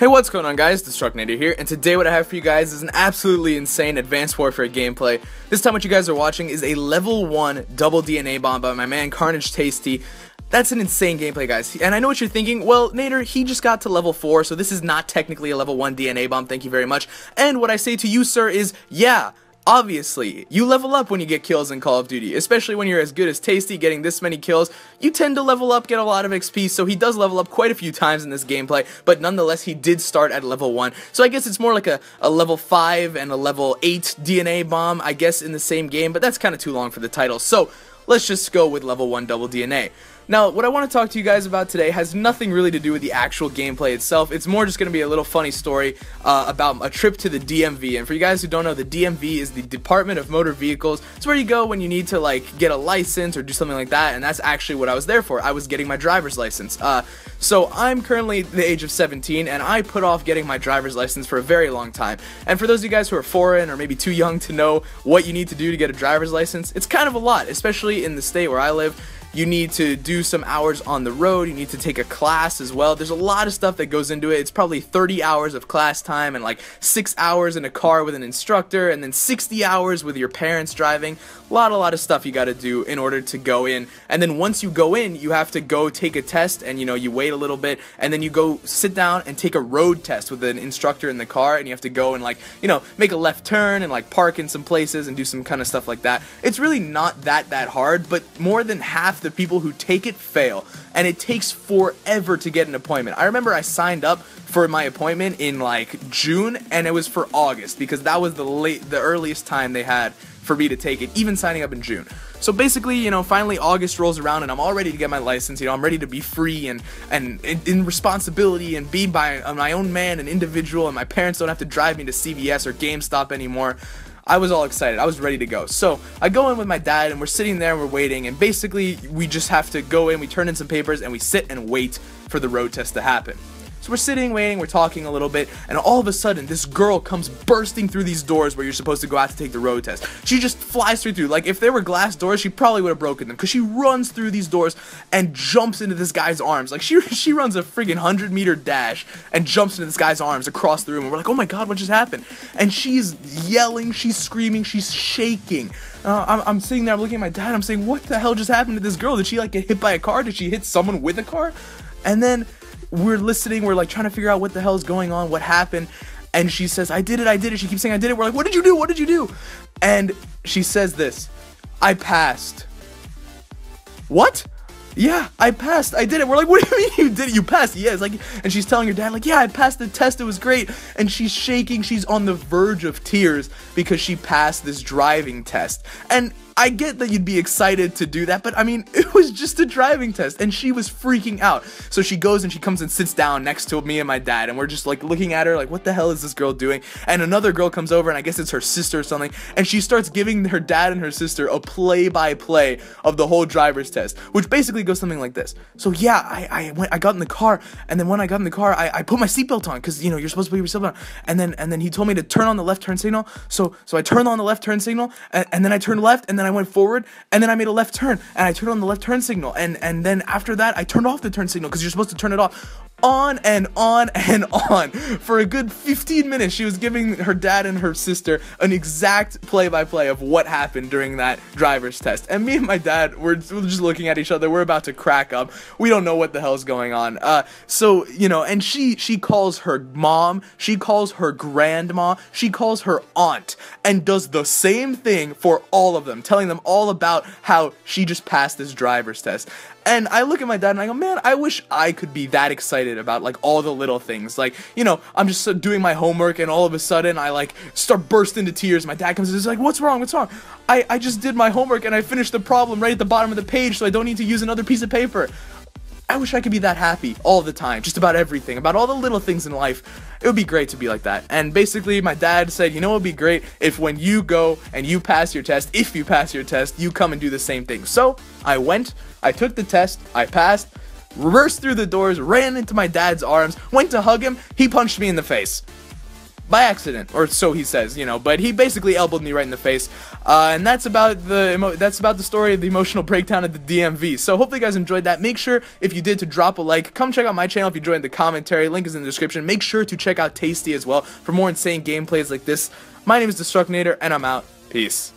Hey, what's going on, guys? Destructinator here, and today what I have for you guys is an absolutely insane Advanced Warfare gameplay. This time what you guys are watching is a level 1 double DNA bomb by my man KARNAGE Tasty. That's an insane gameplay, guys. And I know what you're thinking, well, Nader, he just got to level 4, so this is not technically a level 1 DNA bomb, thank you very much. And what I say to you, sir, is, yeah, obviously, you level up when you get kills in Call of Duty, especially when you're as good as Tasty, getting this many kills. You tend to level up, get a lot of XP, so he does level up quite a few times in this gameplay, but nonetheless, he did start at level 1. So I guess it's more like a level 5 and a level 8 DNA bomb, I guess, in the same game, but that's kind of too long for the title. So let's just go with level 1 double DNA. Now, what I want to talk to you guys about today has nothing really to do with the actual gameplay itself. It's more just going to be a little funny story about a trip to the DMV. And for you guys who don't know, the DMV is the Department of Motor Vehicles. It's where you go when you need to, like, get a license or do something like that. And that's actually what I was there for. I was getting my driver's license. So I'm currently the age of 17, and I put off getting my driver's license for a very long time. And for those of you guys who are foreign or maybe too young to know what you need to do to get a driver's license, it's kind of a lot, especially in the state where I live. You need to do some hours on the road, you need to take a class as well. There's a lot of stuff that goes into it. It's probably 30 hours of class time and like 6 hours in a car with an instructor and then 60 hours with your parents driving. A lot of stuff you got to do in order to go in. And then once you go in, you have to go take a test, and you wait a little bit, and then you go sit down and take a road test with an instructor in the car, and you have to go and, like, make a left turn and like park in some places and do some kind of stuff like that. It's really not that hard, but more than half the people who take it fail, and it takes forever to get an appointment. I remember I signed up for my appointment in like June, and it was for August because that was the earliest time they had for me to take it, even signing up in June. So basically, finally August rolls around and I'm all ready to get my license. I'm ready to be free and in responsibility and be my own man and individual, and my parents don't have to drive me to CVS or GameStop anymore. I was all excited. I was ready to go. So I go in with my dad, and we're sitting there and we're waiting, and basically we just have to go in, we turn in some papers, and we sit and wait for the road test to happen. So we're sitting, waiting, we're talking a little bit, and all of a sudden, this girl comes bursting through these doors where you're supposed to go out to take the road test. She just flies straight through. Like, if there were glass doors, she probably would have broken them, because she runs through these doors and jumps into this guy's arms. Like, she runs a friggin' 100-meter dash and jumps into this guy's arms across the room, and we're like, oh my god, what just happened? And she's yelling, she's screaming, she's shaking. I'm sitting there, I'm looking at my dad, I'm saying, what the hell just happened to this girl? Did she, like, get hit by a car? Did she hit someone with a car? And then we're listening, we're like trying to figure out what the hell is going on, what happened, and she says, I did it, she keeps saying I did it. We're like, what did you do? And she says this, I passed. What? Yeah, I passed, I did it. We're like, what do you mean you did it? You passed? Yeah, it's like, and she's telling her dad, like, yeah, I passed the test, it was great. And she's shaking, she's on the verge of tears because she passed this driving test. And I get that you'd be excited to do that, but I mean, it was just a driving test, and she was freaking out. So she goes and she comes and sits down next to me and my dad, and we're just like looking at her like, what the hell is this girl doing? And another girl comes over, and I guess it's her sister or something, and she starts giving her dad and her sister a play-by-play of the whole driver's test, which basically goes something like this. So yeah, I got in the car, and then when I got in the car, I put my seatbelt on, because you're supposed to put your seatbelt on, and then he told me to turn on the left turn signal, so I turned on the left turn signal, and then I turned left, and then I went forward, and then I made a left turn, and I turned on the left turn signal, and then after that I turned off the turn signal, because you're supposed to turn it off. On and on and on for a good 15 minutes. She was giving her dad and her sister an exact play-by-play of what happened during that driver's test, and me and my dad, we're just looking at each other. We're about to crack up. We don't know what the hell's going on. So and she calls her mom, she calls her grandma, she calls her aunt, and does the same thing for all of them, telling them all about how she just passed this driver's test. And I look at my dad and I go, man, I wish I could be that excited about, like, all the little things. Like, I'm just doing my homework, and all of a sudden I, like, start bursting into tears. My dad comes in and is like, what's wrong? I just did my homework, and I finished the problem right at the bottom of the page, so I don't need to use another piece of paper. I wish I could be that happy all the time, just about everything, about all the little things in life. It would be great to be like that. And basically, my dad said, it would be great if when you go and you pass your test, if you pass your test, you come and do the same thing. So I went, I took the test, I passed, reversed through the doors, ran into my dad's arms, went to hug him, he punched me in the face. by accident, or so he says, you know, but he basically elbowed me right in the face, and that's about the story of the emotional breakdown of the DMV. So hopefully you guys enjoyed that. Make sure, if you did, to drop a like. Come check out my channel if you joined the commentary. Link is in the description. Make sure to check out Tasty as well for more insane gameplays like this. My name is Destructinator, and I'm out. Peace.